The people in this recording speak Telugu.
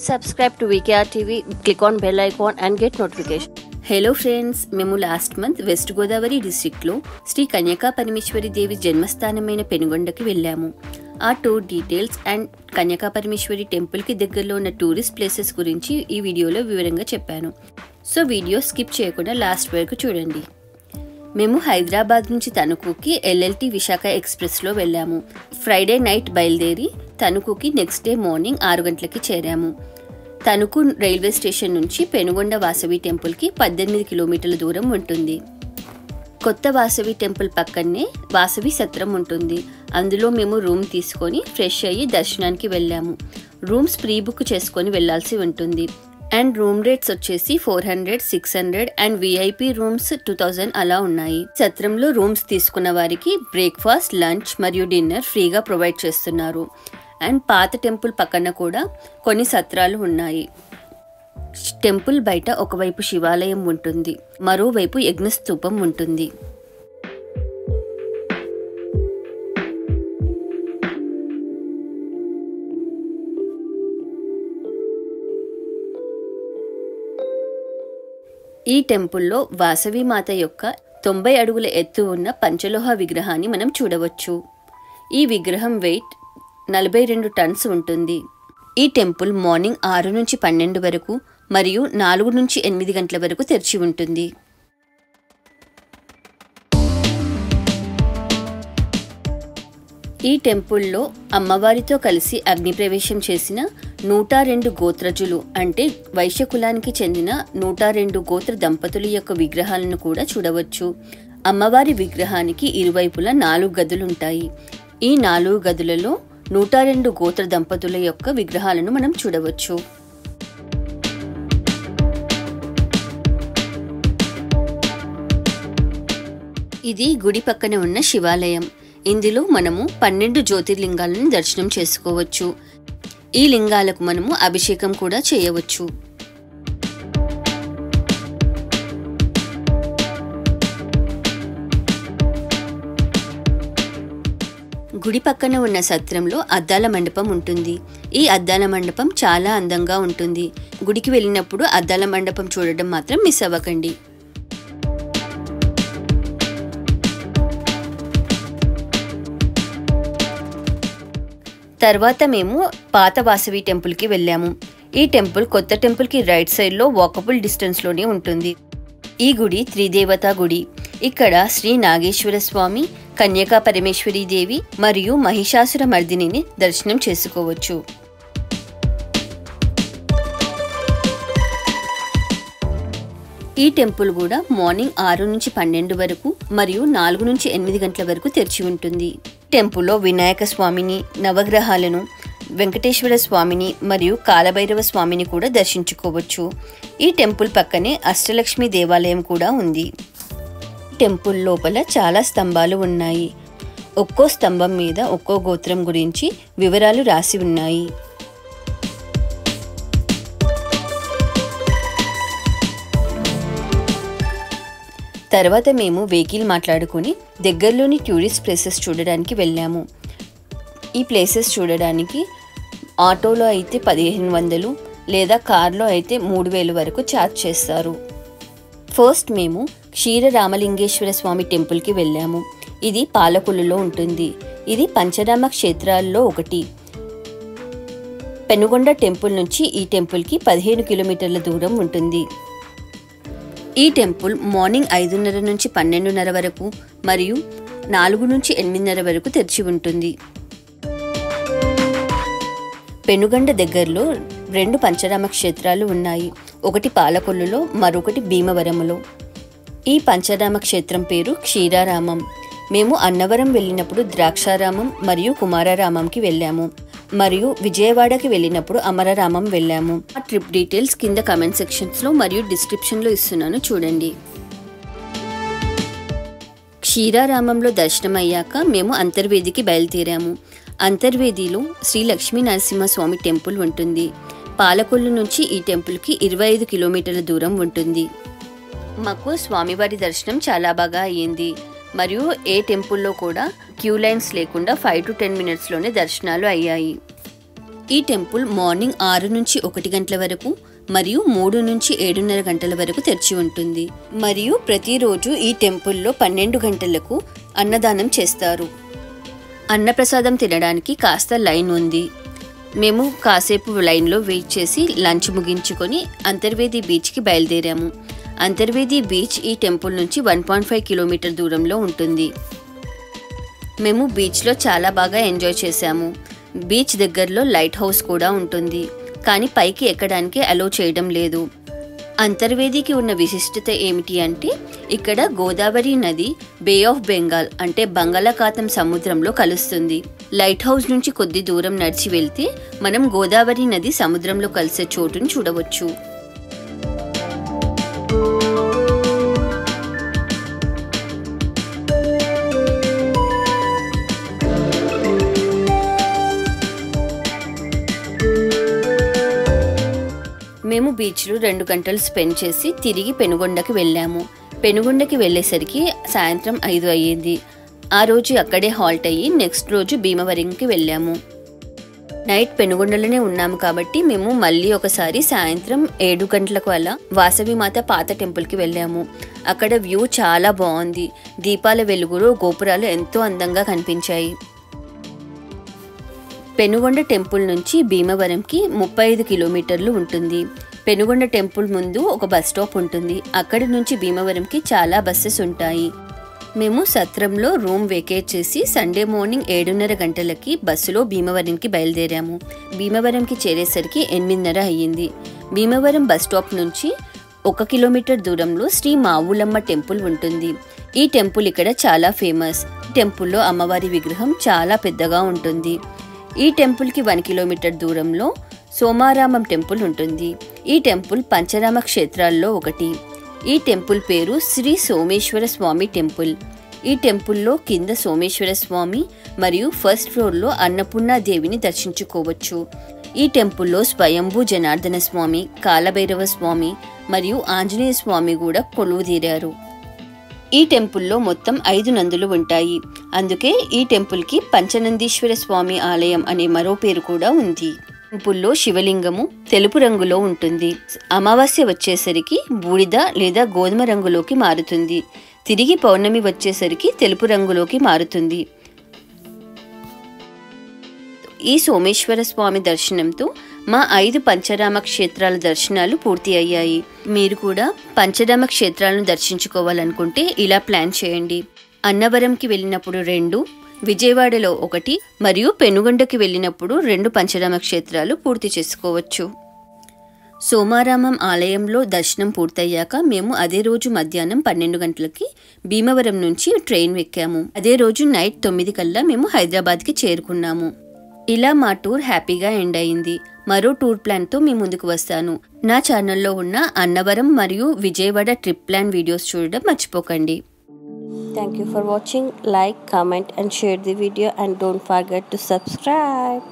subscribe to VKR TV, click on bell icon and get notification. Hello friends, మేము లాస్ట్ మంత్ వెస్ట్ గోదావరి డిస్ట్రిక్ట్లో శ్రీ కన్యకా పరమేశ్వరి దేవి జన్మస్థానమైన పెనుగొండకి వెళ్ళాము. ఆ tour details and Kanyaka Parameswari టెంపుల్కి దగ్గరలో ఉన్న టూరిస్ట్ ప్లేసెస్ గురించి ఈ వీడియోలో వివరంగా చెప్పాను. సో వీడియో స్కిప్ చేయకుండా లాస్ట్ వరకు చూడండి. మేము హైదరాబాద్ నుంచి తణుకుకి LLT విశాఖ ఎక్స్ప్రెస్లో వెళ్ళాము. ఫ్రైడే నైట్ బయలుదేరి తణుకుకి నెక్స్ట్ డే మార్నింగ్ 6 గంటలకి చేరాము. తణుకు రైల్వే స్టేషన్ నుంచి పెనుగొండ వాసవి టెంపుల్కి 18 కిలోమీటర్ల దూరం ఉంటుంది. కొత్త వాసవి టెంపుల్ పక్కనే వాసవి సత్రం ఉంటుంది. అందులో మేము రూమ్ తీసుకొని ఫ్రెష్ అయ్యి దర్శనానికి వెళ్ళాము. రూమ్స్ ప్రీ బుక్ చేసుకొని వెళ్లాల్సి ఉంటుంది. అండ్ రూమ్ రేట్స్ వచ్చేసి 400, 600 అండ్ VIP రూమ్స్ 2000 అలా ఉన్నాయి. సత్రంలో రూమ్స్ తీసుకున్న వారికి బ్రేక్ఫాస్ట్, లంచ్ మరియు డిన్నర్ ఫ్రీగా ప్రొవైడ్ చేస్తున్నారు. అండ్ పాత టెంపుల్ పక్కన కూడా కొన్ని సత్రాలు ఉన్నాయి. టెంపుల్ బయట ఒకవైపు శివాలయం ఉంటుంది, మరోవైపు యజ్ఞస్తూపం ఉంటుంది. ఈ టెంపుల్లో వాసవి మాత యొక్క 90 అడుగుల ఎత్తు ఉన్న పంచలోహ విగ్రహాన్ని మనం చూడవచ్చు. ఈ విగ్రహం వెయిట్ 42 టన్స్ ఉంటుంది. ఈ టెంపుల్ మార్నింగ్ 6 నుంచి 12 వరకు మరియు 4 నుంచి 8 గంటల వరకు తెరిచి ఉంటుంది. ఈ టెంపుల్లో అమ్మవారితో కలిసి అగ్నిప్రవేశం చేసిన 102 గోత్రజులు అంటే వైశ్య కులానికి చెందిన 102 గోత్ర దంపతుల యొక్క విగ్రహాలను కూడా చూడవచ్చు. అమ్మవారి విగ్రహానికి ఇరువైపులా 4 గదులుంటాయి. ఈ 4 గదులలో 102 గోత్ర దంపతుల యొక్క విగ్రహాలను మనం చూడవచ్చు. ఇది గుడి పక్కన ఉన్న శివాలయం. ఇందులో మనము 12 జ్యోతిర్లింగాలను దర్శనం చేసుకోవచ్చు. ఈ లింగాలకు మనము అభిషేకం కూడా చేయవచ్చు. గుడి పక్కన ఉన్న సత్రంలో అద్దాల మండపం ఉంటుంది. ఈ అద్దాల మండపం చాలా అందంగా ఉంటుంది. గుడికి వెళ్ళినప్పుడు అద్దాల మండపం చూడడం మాత్రం మిస్ అవ్వకండి. తర్వాత మేము పాత వాసవి టెంపుల్కి వెళ్ళాము. ఈ టెంపుల్ కొత్త టెంపుల్కి రైట్ సైడ్లో వాకబుల్ డిస్టెన్స్లోనే ఉంటుంది. ఈ గుడి త్రిదేవతా గుడి. ఇక్కడ శ్రీ నాగేశ్వర స్వామి, కన్యకా పరమేశ్వరి దేవి మరియు మహిషాసుర మర్దినిని దర్శనం చేసుకోవచ్చు. ఈ టెంపుల్ కూడా మార్నింగ్ 6 నుంచి 12 వరకు మరియు 4 నుంచి 8 గంటల వరకు తెరిచి ఉంటుంది. టెంపుల్లో వినాయక స్వామిని, నవగ్రహాలను, వెంకటేశ్వర స్వామిని మరియు కాలభైరవ స్వామిని కూడా దర్శించుకోవచ్చు. ఈ టెంపుల్ పక్కనే అష్టలక్ష్మి దేవాలయం కూడా ఉంది. టెంపుల్ లోపల చాలా స్తంభాలు ఉన్నాయి. ఒక్కో స్తంభం మీద ఒక్కో గోత్రం గురించి వివరాలు రాసి ఉన్నాయి. తర్వాత మేము వెహికల్ మాట్లాడుకొని దగ్గరలోని టూరిస్ట్ ప్లేసెస్ చూడడానికి వెళ్ళాము. ఈ ప్లేసెస్ చూడడానికి ఆటోలో అయితే 1500 లేదా కార్లో అయితే 3000 వరకు ఛార్జ్ చేస్తారు. ఫస్ట్ మేము క్షీర రామలింగేశ్వర స్వామి టెంపుల్కి వెళ్ళాము. ఇది పాలకొల్లులో ఉంటుంది. ఇది పంచరామ క్షేత్రాల్లో ఒకటి. పెనుగొండ టెంపుల్ నుంచి ఈ టెంపుల్కి 15 కిలోమీటర్ల దూరం ఉంటుంది. ఈ టెంపుల్ మార్నింగ్ 5:30 నుంచి 12:30 వరకు మరియు 4 నుంచి 8:30 వరకు తెరిచి ఉంటుంది. పెనుగొండ దగ్గరలో 2 పంచరామ క్షేత్రాలు ఉన్నాయి. ఒకటి పాలకొల్లులో, మరొకటి భీమవరములో. ఈ పంచరామ క్షేత్రం పేరు క్షీరారామం. మేము అన్నవరం వెళ్ళినప్పుడు ద్రాక్షారామం మరియు కుమారారామంకి వెళ్ళాము మరియు విజయవాడకి వెళ్ళినప్పుడు అమరరామం వెళ్ళాము. ఆ ట్రిప్ డీటెయిల్స్ కింద కామెంట్ సెక్షన్స్లో మరియు డిస్క్రిప్షన్లో ఇస్తున్నాను, చూడండి. క్షీరారామంలో దర్శనం అయ్యాక మేము అంతర్వేదికి బయలుదేరాము. అంతర్వేదిలో శ్రీ లక్ష్మీ నరసింహస్వామి టెంపుల్ ఉంటుంది. పాలకొల్లు నుంచి ఈ టెంపుల్కి 25 కిలోమీటర్ల దూరం ఉంటుంది. మాకు స్వామివారి దర్శనం చాలా బాగా అయ్యింది మరియు ఏ టెంపుల్లో కూడా క్యూ లైన్స్ లేకుండా 5 to 10 మినిట్స్లోనే దర్శనాలు అయ్యాయి. ఈ టెంపుల్ మార్నింగ్ 6 నుంచి 1 గంటల వరకు మరియు 3 నుంచి 7:30 గంటల వరకు తెరిచి ఉంటుంది. మరియు ప్రతిరోజు ఈ టెంపుల్లో 12 గంటలకు అన్నదానం చేస్తారు. అన్నప్రసాదం తినడానికి కాస్త లైన్ ఉంది. మేము కాసేపు లైన్లో వెయిట్ చేసి లంచ్ ముగించుకొని అంతర్వేది బీచ్కి బయలుదేరాము. అంతర్వేది బీచ్ ఈ టెంపుల్ నుంచి 1.5 కిలోమీటర్ దూరంలో ఉంటుంది. మేము బీచ్లో చాలా బాగా ఎంజాయ్ చేశాము. బీచ్ దగ్గరలో లైట్ హౌస్ కూడా ఉంటుంది, కానీ పైకి ఎక్కడానికి అలో చేయడం లేదు. అంతర్వేదికి ఉన్న విశిష్టత ఏమిటి అంటే ఇక్కడ గోదావరి నది బే ఆఫ్ బెంగాల్ అంటే బంగాళాఖాతం సముద్రంలో కలుస్తుంది. లైట్ హౌస్ నుంచి కొద్ది దూరం నడిచి వెళ్తే మనం గోదావరి నది సముద్రంలో కలిసే చోటును చూడవచ్చు. మేము బీచ్లో 2 గంటలు స్పెండ్ చేసి తిరిగి పెనుగొండకి వెళ్ళాము. పెనుగొండకి వెళ్ళేసరికి సాయంత్రం 5 అయ్యింది. ఆ రోజు అక్కడే హాల్ట్ అయ్యి నెక్స్ట్ రోజు భీమవరంకి వెళ్ళాము. నైట్ పెనుగొండలోనే ఉన్నాము కాబట్టి మేము మళ్ళీ ఒకసారి సాయంత్రం 7 గంటలకు అలా వాసవిమాత పాత టెంపుల్కి వెళ్ళాము. అక్కడ వ్యూ చాలా బాగుంది. దీపాల వెలుగులో గోపురాలు ఎంతో అందంగా కనిపించాయి. పెనుగొండ టెంపుల్ నుంచి భీమవరంకి 35 కిలోమీటర్లు ఉంటుంది. పెనుగొండ టెంపుల్ ముందు ఒక బస్ స్టాప్ ఉంటుంది. అక్కడి నుంచి భీమవరంకి చాలా బస్సెస్ ఉంటాయి. మేము సత్రంలో రూమ్ వేకేట్ చేసి సండే మార్నింగ్ 7:30 గంటలకి బస్సులో భీమవరంకి బయలుదేరాము. భీమవరంకి చేరేసరికి 8:30 అయ్యింది. భీమవరం బస్ స్టాప్ నుంచి 1 కిలోమీటర్ దూరంలో శ్రీ మావులమ్మ టెంపుల్ ఉంటుంది. ఈ టెంపుల్ ఇక్కడ చాలా ఫేమస్. టెంపుల్లో అమ్మవారి విగ్రహం చాలా పెద్దగా ఉంటుంది. ఈ టెంపుల్కి 1 కిలోమీటర్ దూరంలో సోమారామం టెంపుల్ ఉంటుంది. ఈ టెంపుల్ పంచరామ క్షేత్రాల్లో ఒకటి. ఈ టెంపుల్ పేరు శ్రీ సోమేశ్వర స్వామి టెంపుల్. ఈ టెంపుల్లో కింద సోమేశ్వర స్వామి మరియు ఫస్ట్ ఫ్లోర్లో అన్నపూర్ణాదేవిని దర్శించుకోవచ్చు. ఈ టెంపుల్లో స్వయంభూ జనార్దన స్వామి, కాలభైరవ స్వామి మరియు ఆంజనేయ స్వామి కూడా కొలువుదీరారు. ఈ టెంపుల్లో మొత్తం 5 నందులు ఉంటాయి. అందుకే ఈ టెంపుల్కి పంచనందీశ్వర స్వామి ఆలయం అనే మరో పేరు కూడా ఉంది. టెంపుల్లో శివలింగము తెలుపు రంగులో ఉంటుంది. అమావాస్య వచ్చేసరికి బూడిద లేదా గోధుమ రంగులోకి మారుతుంది. తిరిగి పౌర్ణమి వచ్చేసరికి తెలుపు రంగులోకి మారుతుంది. ఈ సోమేశ్వర స్వామి దర్శనంతో మా 5 పంచరామ క్షేత్రాల దర్శనాలు పూర్తి అయ్యాయి. మీరు కూడా పంచరామ క్షేత్రాలను దర్శించుకోవాలనుకుంటే ఇలా ప్లాన్ చేయండి. అన్నవరంకి వెళ్ళినప్పుడు 2, విజయవాడలో 1 మరియు పెనుగొండకి వెళ్ళినప్పుడు 2 పంచరామ క్షేత్రాలు పూర్తి చేసుకోవచ్చు. సోమారామం ఆలయంలో దర్శనం పూర్తయ్యాక మేము అదే రోజు మధ్యాహ్నం 12 గంటలకి భీమవరం నుంచి ట్రైన్ ఎక్కాము. అదే రోజు నైట్ 9 కల్లా మేము హైదరాబాద్కి చేరుకున్నాము. ఇలా మా టూర్ హ్యాపీగా ఎండ్ అయింది. మరో టూర్ ప్లాన్తో మీ ముందుకు వస్తాను. నా ఛానల్లో ఉన్న అన్నవరం మరియు విజయవాడ ట్రిప్ ప్లాన్ వీడియోస్ చూడడం మర్చిపోకండి. Thank you for watching. Like, comment and share the video and don't forget to subscribe.